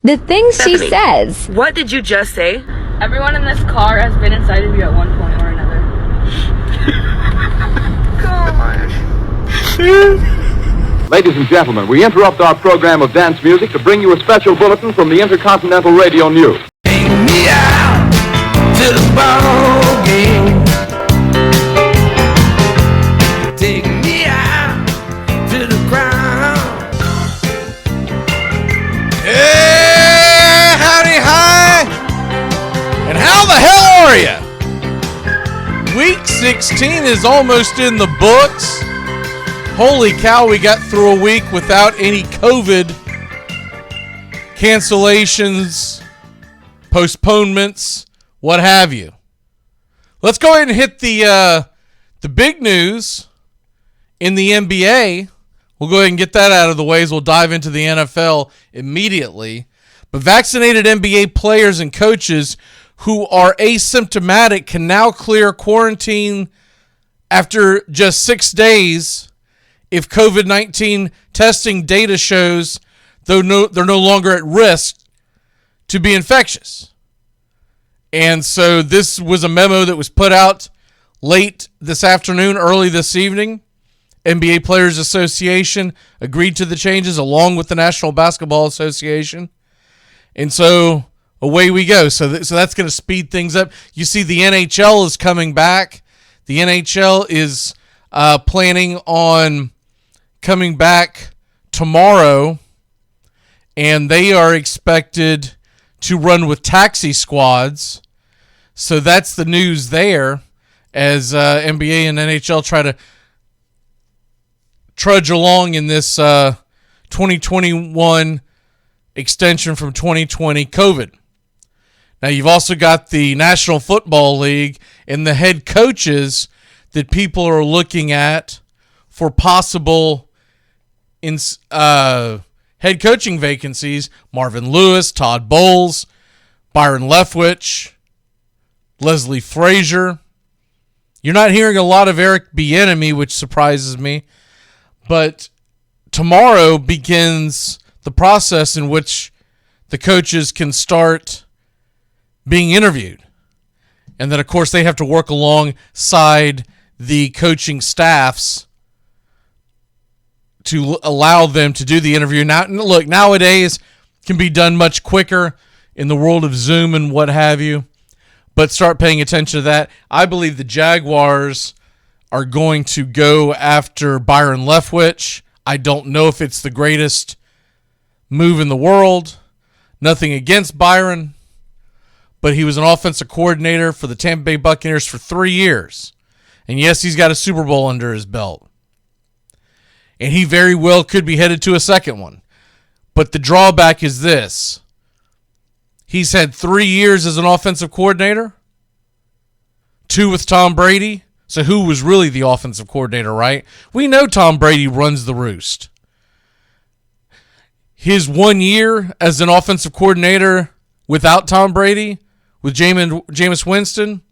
The things she Stephanie, says. What did you just say? Everyone in this car has been inside of you at one point or another. Gosh. Ladies and gentlemen, we interrupt our program of dance music to bring you a special bulletin from the Intercontinental Radio News. Take me out to the ball game. Take me out to the ground. Hey, howdy, hi. And how the hell are you? Week 16 is almost in the books. Holy cow, we got through a week without any COVID cancellations, postponements, what have you. Let's go ahead and hit the big news in the NBA. We'll go ahead and get that out of the way as we'll dive into the NFL immediately. But vaccinated NBA players and coaches who are asymptomatic can now clear quarantine after just 6 days if COVID-19 testing data shows they're no longer at risk to be infectious. And so this was a memo that was put out late this afternoon, early this evening. NBA Players Association agreed to the changes along with the National Basketball Association. And so away we go. So that's going to speed things up. You see the NHL is coming back. The NHL is planning on coming back tomorrow, and they are expected to run with taxi squads. So that's the news there as NBA and NHL try to trudge along in this 2021 extension from 2020 COVID. Now, you've also got the National Football League and the head coaches that people are looking at for possible head coaching vacancies. Marvin Lewis, Todd Bowles, Byron Leftwich, Leslie Frazier. You're not hearing a lot of Eric Bieniemy, which surprises me. But tomorrow begins the process in which the coaches can start being interviewed. And then, of course, they have to work alongside the coaching staffs to allow them to do the interview. Now, look, nowadays can be done much quicker in the world of Zoom and what have you. But start paying attention to that. I believe the Jaguars are going to go after Byron Leftwich. I don't know if it's the greatest move in the world. Nothing against Byron, but he was an offensive coordinator for the Tampa Bay Buccaneers for 3 years. And yes, he's got a Super Bowl under his belt. And he very well could be headed to a second one. But the drawback is this. He's had 3 years as an offensive coordinator, 2 with Tom Brady. So who was really the offensive coordinator, right? We know Tom Brady runs the roost. His 1 year as an offensive coordinator without Tom Brady, with Jameis Winston,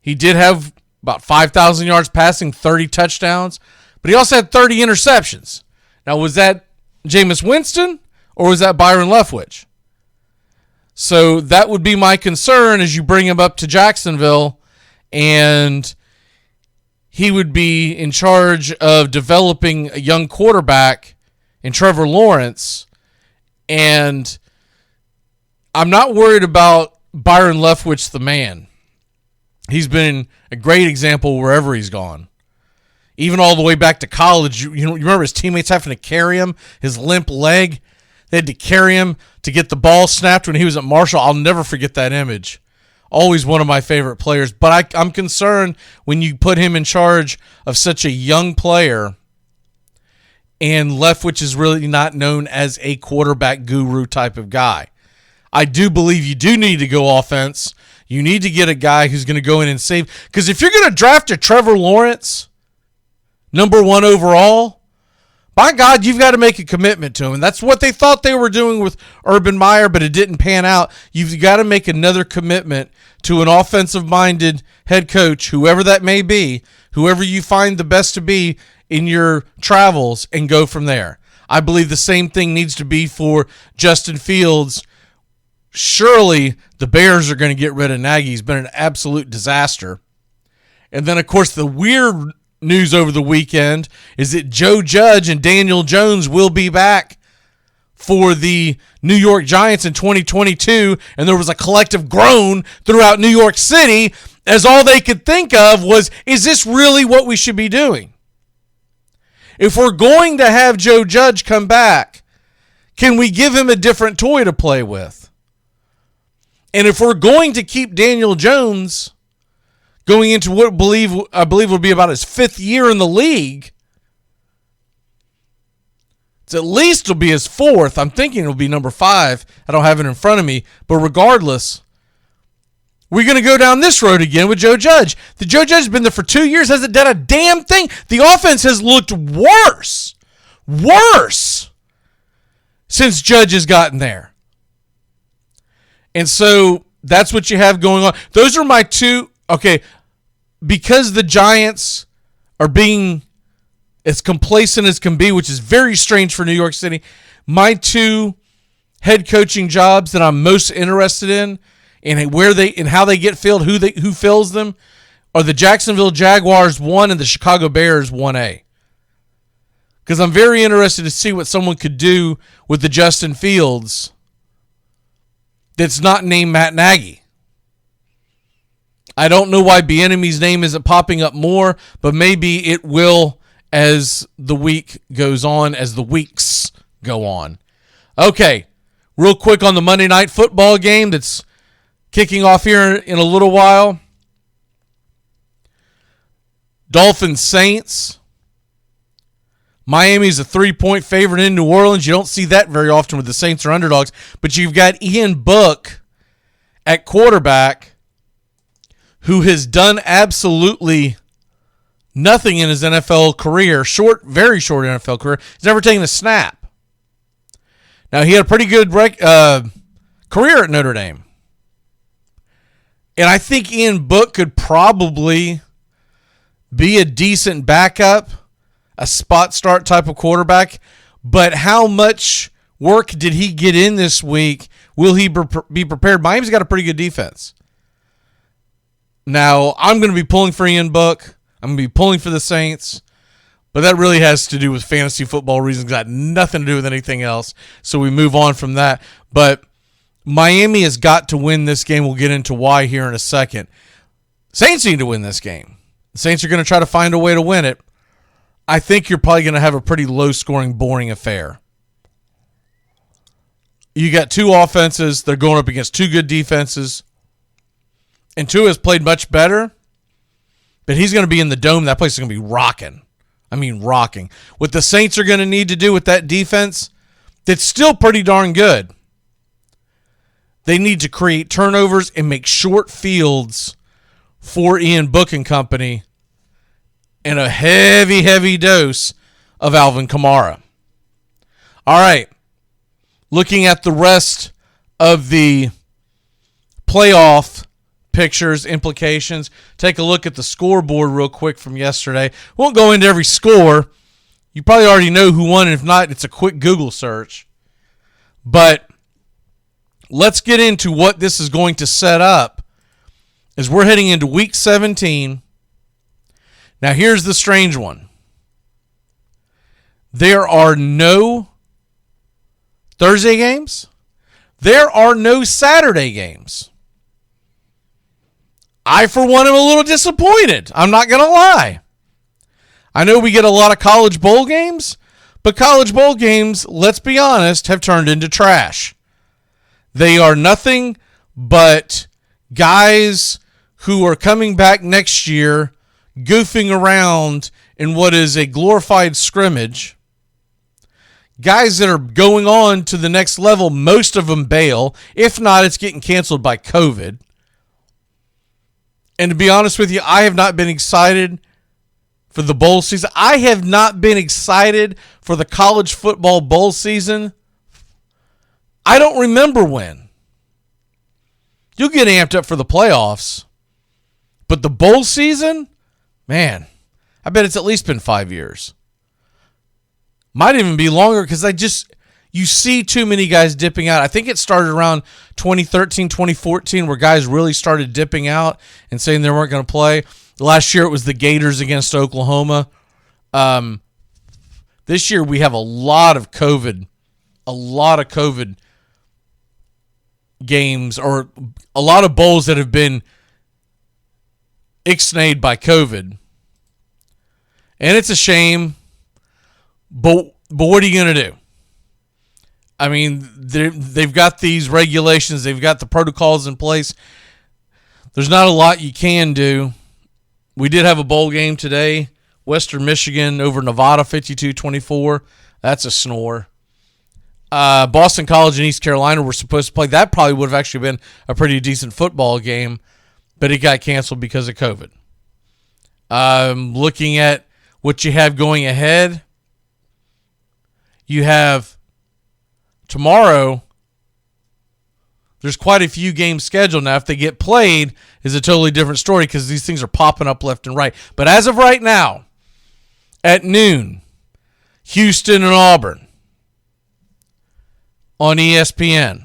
he did have about 5,000 yards passing, 30 touchdowns, but he also had 30 interceptions. Now, was that Jameis Winston or was that Byron Leftwich? So that would be my concern as you bring him up to Jacksonville, and he would be in charge of developing a young quarterback in Trevor Lawrence. And I'm not worried about Byron Leftwich, the man. He's been a great example wherever he's gone. Even all the way back to college. You remember his teammates having to carry him, his limp leg. They had to carry him to get the ball snapped when he was at Marshall. I'll never forget that image. Always one of my favorite players. But I'm concerned when you put him in charge of such a young player, and Leftwich is really not known as a quarterback guru type of guy. I do believe you do need to go offense. You need to get a guy who's going to go in and save. Because if you're going to draft a Trevor Lawrence, number 1 overall, by God, you've got to make a commitment to him. And that's what they thought they were doing with Urban Meyer, but it didn't pan out. You've got to make another commitment to an offensive-minded head coach, whoever that may be, whoever you find the best to be in your travels, and go from there. I believe the same thing needs to be for Justin Fields. Surely the Bears are going to get rid of Nagy. He's been an absolute disaster. And then, of course, the weird news over the weekend is that Joe Judge and Daniel Jones will be back for the New York Giants in 2022, and there was a collective groan throughout New York City as all they could think of was, is this really what we should be doing? If we're going to have Joe Judge come back, can we give him a different toy to play with? And if we're going to keep Daniel Jones going into what I believe will be about his 5th year in the league, it's at least it'll be his 4th. I'm thinking it'll be number 5. I don't have it in front of me. But regardless, we're going to go down this road again with Joe Judge. The Joe Judge has been there for 2 years, hasn't done a damn thing. The offense has looked worse since Judge has gotten there. And so that's what you have going on. Those are my two. Okay, because the Giants are being as complacent as can be, which is very strange for New York City, my 2 head coaching jobs that I'm most interested in and where they and how they get filled, who fills them, are the Jacksonville Jaguars 1 and the Chicago Bears 1A. Because I'm very interested to see what someone could do with the Justin Fields that's not named Matt Nagy. I don't know why Bieniemy's name isn't popping up more, but maybe it will as the week goes on, as the weeks go on. Okay, real quick on the Monday Night Football game that's kicking off here in a little while. Dolphins Saints. Miami's a 3-point favorite in New Orleans. You don't see that very often with the Saints or underdogs, but you've got Ian Book at quarterback who has done absolutely nothing in his NFL career, very short NFL career. He's never taken a snap. Now, he had a pretty good career at Notre Dame. And I think Ian Book could probably be a decent backup, a spot start type of quarterback. But how much work did he get in this week? Will he be prepared? Miami's got a pretty good defense. Now, I'm going to be pulling for Ian Book. I'm going to be pulling for the Saints. But that really has to do with fantasy football reasons. Got nothing to do with anything else. So we move on from that. But Miami has got to win this game. We'll get into why here in a second. Saints need to win this game. The Saints are going to try to find a way to win it. I think you're probably going to have a pretty low-scoring, boring affair. You got 2 offenses. They're going up against 2 good defenses. And Tua has played much better. But he's going to be in the dome. That place is going to be rocking. I mean, rocking. What the Saints are going to need to do with that defense, that's still pretty darn good. They need to create turnovers and make short fields for Ian Book and company and a heavy, heavy dose of Alvin Kamara. All right. Looking at the rest of the playoff pictures, implications, take a look at the scoreboard real quick from yesterday. Won't go into every score. You probably already know who won, and if not, it's a quick Google search. But let's get into what this is going to set up as we're heading into Week 17. Now, here's the strange one. There are no Thursday games. There are no Saturday games. I, for one, am a little disappointed. I'm not going to lie. I know we get a lot of college bowl games, but college bowl games, let's be honest, have turned into trash. They are nothing but guys who are coming back next year, goofing around in what is a glorified scrimmage. Guys that are going on to the next level, most of them bail. If not, it's getting canceled by COVID. And to be honest with you, I have not been excited for the bowl season. I have not been excited for the college football bowl season. I don't remember when. You'll get amped up for the playoffs. But the bowl season? Man, I bet it's at least been 5 years. Might even be longer because you see too many guys dipping out. I think it started around 2013, 2014 where guys really started dipping out and saying they weren't going to play. Last year it was the Gators against Oklahoma. This year we have a lot of COVID games, or a lot of bowls that have been ixnayed by COVID. And it's a shame, but what are you going to do? I mean, they've got these regulations. They've got the protocols in place. There's not a lot you can do. We did have a bowl game today. Western Michigan over Nevada, 52-24. That's a snore. Boston College and East Carolina were supposed to play. That probably would have actually been a pretty decent football game, but it got canceled because of COVID. Looking at what you have going ahead, you have tomorrow, there's quite a few games scheduled. Now, if they get played, is a totally different story because these things are popping up left and right. But as of right now, at noon, Houston and Auburn on ESPN.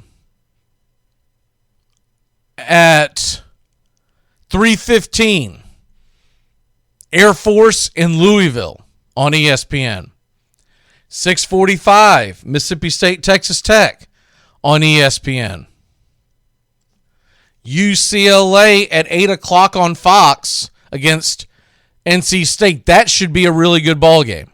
At 3:15, Air Force in Louisville on ESPN. 6:45, Mississippi State, Texas Tech on ESPN. UCLA at 8 o'clock on Fox against NC State. That should be a really good ball game.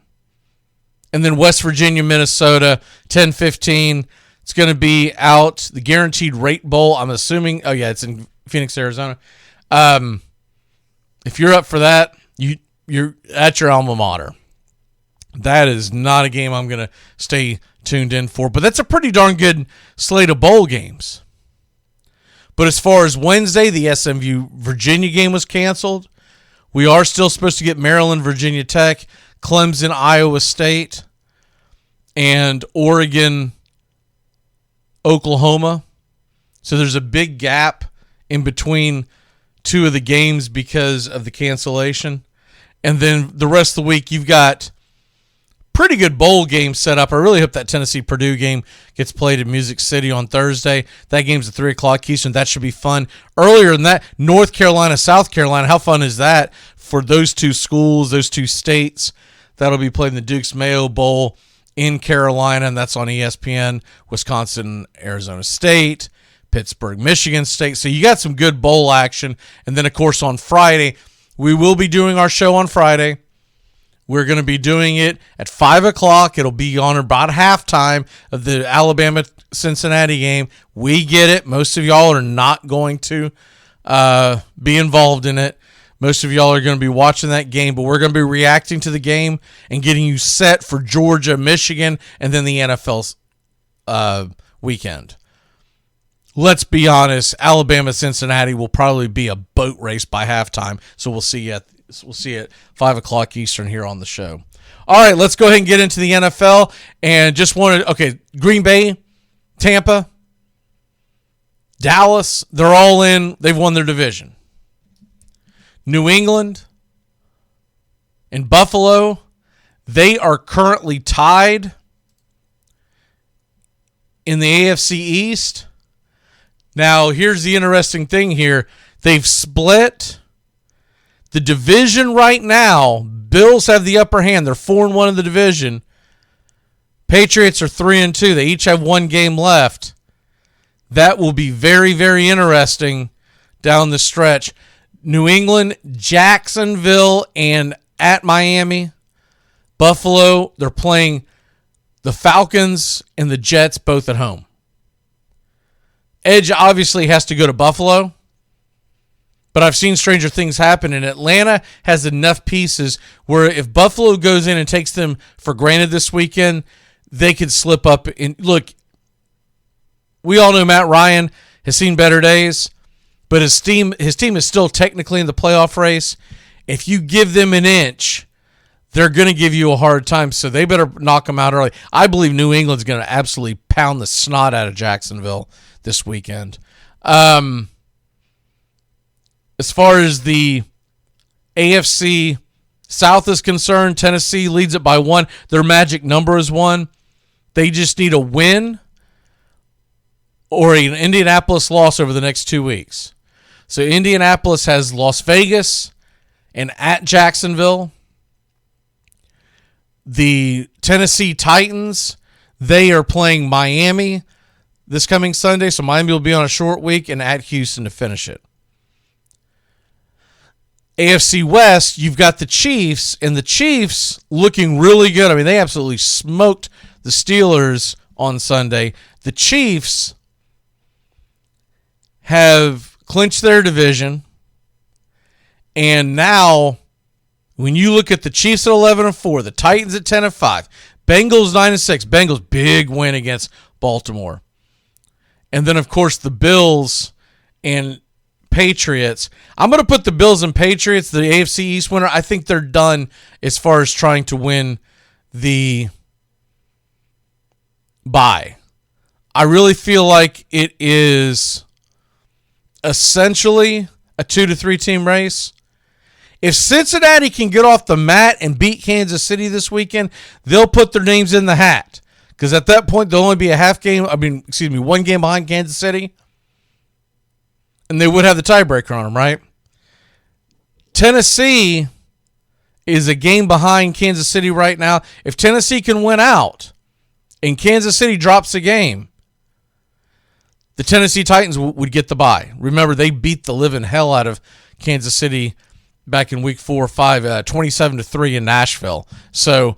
And then West Virginia, Minnesota, 10:15. It's going to be out the Guaranteed Rate Bowl. I'm assuming. Oh yeah, it's in Phoenix, Arizona. If you're up for that, you're at your alma mater. That is not a game I'm going to stay tuned in for, but that's a pretty darn good slate of bowl games. But as far as Wednesday, the SMU Virginia game was canceled. We are still supposed to get Maryland, Virginia Tech, Clemson, Iowa State, and Oregon, Oklahoma. So there's a big gap in between two of the games because of the cancellation. And then the rest of the week, you've got pretty good bowl game set up. I really hope that Tennessee-Purdue game gets played in Music City on Thursday. That game's at 3 o'clock Eastern. That should be fun. Earlier than that, North Carolina, South Carolina. How fun is that for those two schools, those two states? That'll be played in the Duke's Mayo Bowl in Carolina, and that's on ESPN. Wisconsin, Arizona State, Pittsburgh, Michigan State. So you got some good bowl action. And then, of course, on Friday, we will be doing our show on Friday. We're going to be doing it at 5 o'clock. It'll be on about halftime of the Alabama-Cincinnati game. We get it. Most of y'all are not going to be involved in it. Most of y'all are going to be watching that game, but we're going to be reacting to the game and getting you set for Georgia, Michigan, and then the NFL weekend. Let's be honest, Alabama-Cincinnati will probably be a boat race by halftime, so we'll see you at 5 o'clock Eastern here on the show. All right, let's go ahead and get into the NFL. And just Green Bay, Tampa, Dallas, they're all in. They've won their division. New England and Buffalo, they are currently tied in the AFC East. Now, here's the interesting thing here. They've split the division right now. Bills have the upper hand. They're 4-1 in the division. Patriots are 3-2. They each have one game left. That will be very, very interesting down the stretch. New England, Jacksonville, and at Miami. Buffalo, they're playing the Falcons and the Jets both at home. Edge obviously has to go to Buffalo. But I've seen stranger things happen, and Atlanta has enough pieces where if Buffalo goes in and takes them for granted this weekend, they could slip up. Look, we all know Matt Ryan has seen better days, but his team is still technically in the playoff race. If you give them an inch, they're going to give you a hard time, so they better knock them out early. I believe New England's going to absolutely pound the snot out of Jacksonville this weekend. As far as the AFC South is concerned, Tennessee leads it by 1. Their magic number is 1. They just need a win or an Indianapolis loss over the next 2 weeks. So Indianapolis has Las Vegas and at Jacksonville. The Tennessee Titans, they are playing Miami this coming Sunday, so Miami will be on a short week, and at Houston to finish it. AFC West, you've got the Chiefs, and the Chiefs looking really good. I mean, they absolutely smoked the Steelers on Sunday. The Chiefs have clinched their division, and now when you look at the Chiefs at 11-4, the Titans at 10-5, Bengals 9-6, Bengals big win against Baltimore. And then, of course, the Bills and Patriots. I'm going to put the Bills and Patriots, the AFC East winner. I think they're done as far as trying to win the bye. I really feel like it is essentially a 2 to 3 team race. If Cincinnati can get off the mat and beat Kansas City this weekend, they'll put their names in the hat. Because at that point, they'll only be one game behind Kansas City. And they would have the tiebreaker on them, right? Tennessee is a game behind Kansas City right now. If Tennessee can win out and Kansas City drops a game, the Tennessee Titans would get the bye. Remember, they beat the living hell out of Kansas City back in week 4 or 5, 27-3 in Nashville. So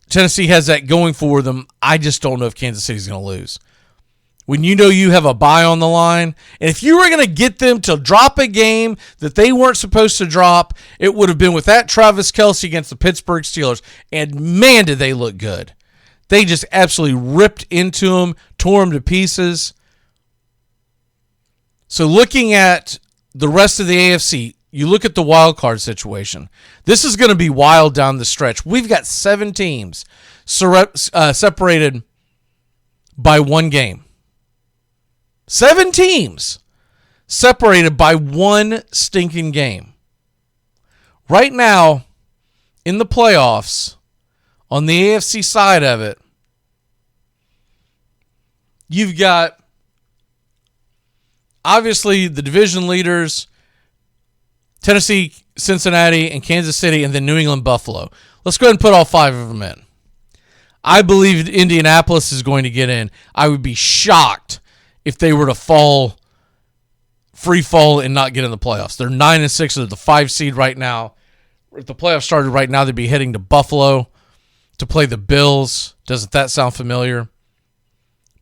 Tennessee has that going for them. I just don't know if Kansas City's going to lose. When you know you have a bye on the line, and if you were going to get them to drop a game that they weren't supposed to drop, it would have been with that Travis Kelce against the Pittsburgh Steelers. And man, did they look good. They just absolutely ripped into them, tore them to pieces. So looking at the rest of the AFC, you look at the wild card situation. This is going to be wild down the stretch. We've got 7 teams separated by 1 game. 7 teams separated by 1 stinking game. Right now, in the playoffs, on the AFC side of it, you've got, obviously, the division leaders, Tennessee, Cincinnati, and Kansas City, and then New England, Buffalo. Let's go ahead and put all 5 of them in. I believe Indianapolis is going to get in. I would be shocked if they were to free fall and not get in the playoffs. They're 9-6. They're the 5 seed right now. If the playoffs started right now, they'd be heading to Buffalo to play the Bills. Doesn't that sound familiar?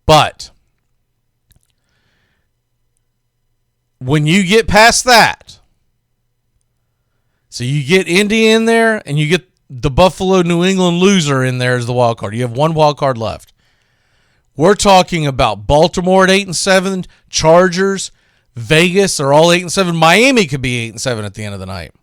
But when you get past that, so you get Indy in there and you get the Buffalo New England loser in there as the wild card. You have 1 wild card left. We're talking about Baltimore at 8-7, Chargers, Vegas are all 8-7. Miami could be 8-7 at the end of the night.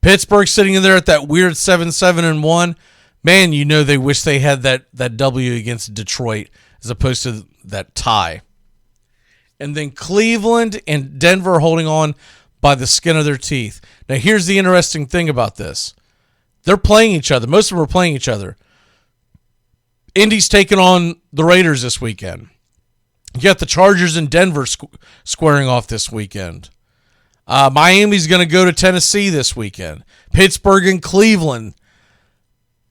Pittsburgh sitting in there at that weird 7-1. Man, you know they wish they had that W against Detroit as opposed to that tie. And then Cleveland and Denver holding on by the skin of their teeth. Now, here's the interesting thing about this. They're playing each other. Most of them are playing each other. Indy's taking on the Raiders this weekend. You got the Chargers and Denver squaring off this weekend. Miami's going to go to Tennessee this weekend. Pittsburgh and Cleveland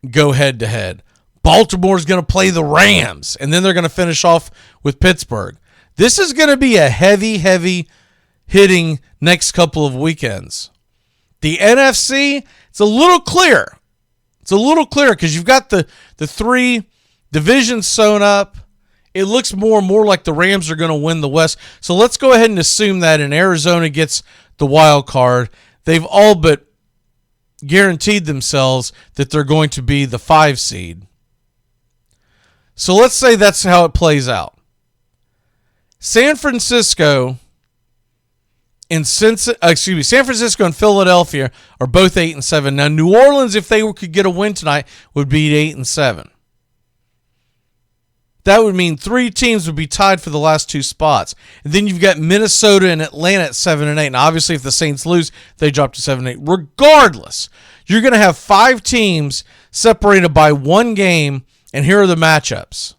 go head-to-head. Baltimore's going to play the Rams, and then they're going to finish off with Pittsburgh. This is going to be a heavy hitting next couple of weekends. The NFC, it's a little clear. It's a little clear because you've got the 3 divisions sewn up. It looks more and more like the Rams are going to win the West. So let's go ahead and assume that, and Arizona gets the wild card. They've all but guaranteed themselves that they're going to be the 5 seed. So let's say that's how it plays out. San Francisco and Philadelphia are both 8-7. Now, New Orleans, if they could get a win tonight, would be 8-7. that would mean 3 teams would be tied for the last 2 spots. And then you've got Minnesota and Atlanta at 7 and 8. Now, obviously, if the Saints lose, they drop to 7 and 8. Regardless, you're going to have 5 teams separated by 1 game, and here are the matchups.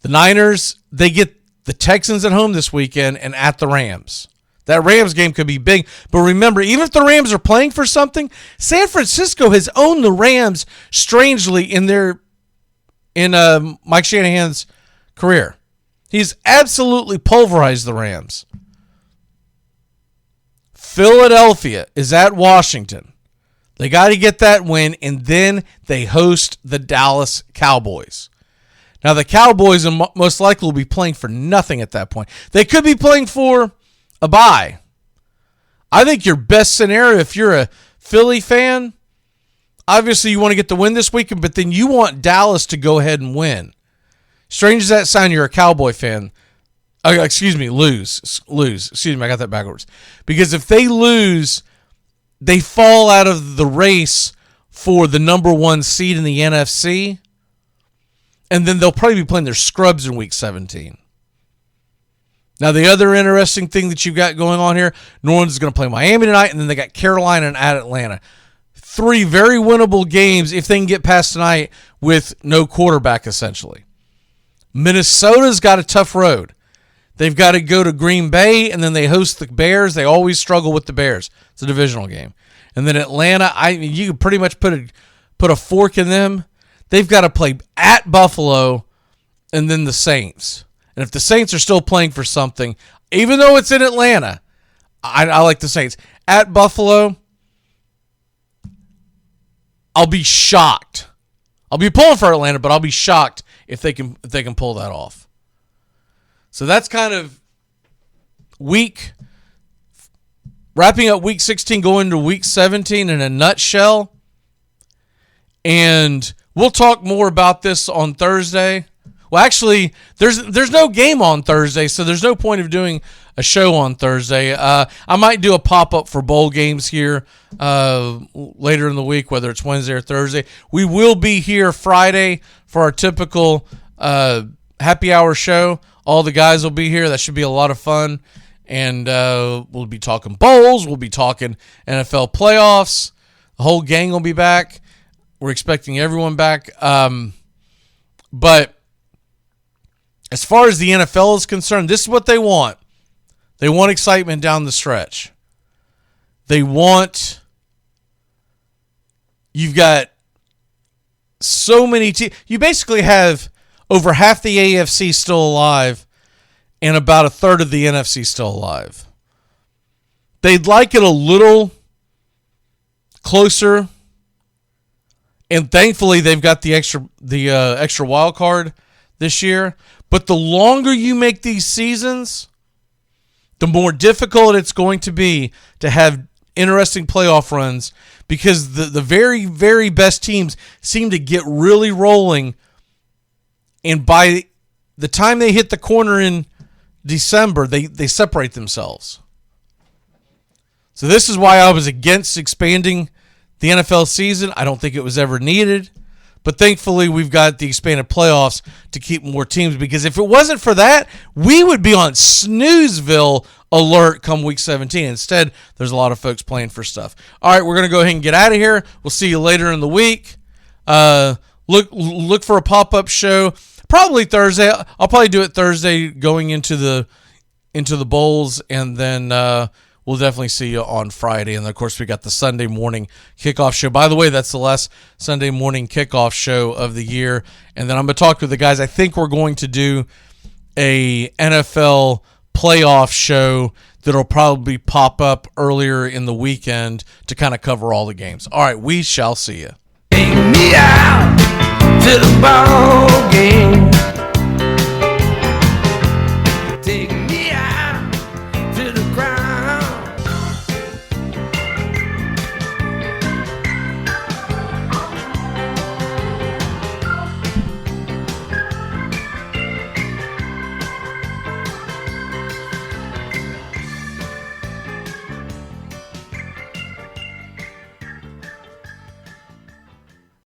The Niners, they get the Texans at home this weekend and at the Rams. That Rams game could be big. But remember, even if the Rams are playing for something, San Francisco has owned the Rams strangely in Mike Shanahan's career. He's absolutely pulverized the Rams. Philadelphia is at Washington. They got to get that win, and then they host the Dallas Cowboys. Now, the Cowboys most likely will be playing for nothing at that point. They could be playing for a bye. I think your best scenario, if you're a Philly fan, obviously you want to get the win this weekend, but then you want Dallas to go ahead and win. Strange as that sound, you're a Cowboy fan. Lose. Excuse me, I got that backwards. Because if they lose, they fall out of the race for the number 1 seed in the NFC, and then they'll probably be playing their scrubs in Week 17. Now, the other interesting thing that you've got going on here, New Orleans is going to play Miami tonight, and then they got Carolina and at Atlanta. 3 very winnable games if they can get past tonight with no quarterback, essentially. Minnesota's got a tough road. They've got to go to Green Bay, and then they host the Bears. They always struggle with the Bears. It's a divisional game. And then Atlanta, you could pretty much put a fork in them. They've got to play at Buffalo and then the Saints. And if the Saints are still playing for something, even though it's in Atlanta, I like the Saints. At Buffalo, I'll be shocked. I'll be pulling for Atlanta, but I'll be shocked if they can pull that off. So that's kind of wrapping up Week 16, going to Week 17 in a nutshell. And we'll talk more about this on Thursday. Well, actually, there's no game on Thursday, so there's no point of doing a show on Thursday. I might do a pop-up for bowl games here later in the week, whether it's Wednesday or Thursday. We will be here Friday for our typical happy hour show. All the guys will be here. That should be a lot of fun. And we'll be talking bowls. We'll be talking NFL playoffs. The whole gang will be back. We're expecting everyone back. But as far as the NFL is concerned, this is what they want. They want excitement down the stretch. You've got so many teams. You basically have over half the AFC still alive and about a third of the NFC still alive. They'd like it a little closer, and thankfully they've got the extra wild card this year. But the longer you make these seasons, the more difficult it's going to be to have interesting playoff runs, because the very, very best teams seem to get really rolling, and by the time they hit the corner in December, they separate themselves. So this is why I was against expanding the NFL season. I don't think it was ever needed. But thankfully, we've got the expanded playoffs to keep more teams, because if it wasn't for that, we would be on Snoozeville alert come Week 17. Instead, there's a lot of folks playing for stuff. All right, we're going to go ahead and get out of here. We'll see you later in the week. Look for a pop-up show. Probably Thursday. I'll probably do it Thursday going into the bowls, and then we'll definitely see you on Friday. And, of course, we got the Sunday morning kickoff show. By the way, that's the last Sunday morning kickoff show of the year. And then I'm going to talk with the guys. I think we're going to do a NFL playoff show that'll probably pop up earlier in the weekend to kind of cover all the games. All right, we shall see you. Take me out to the ball game.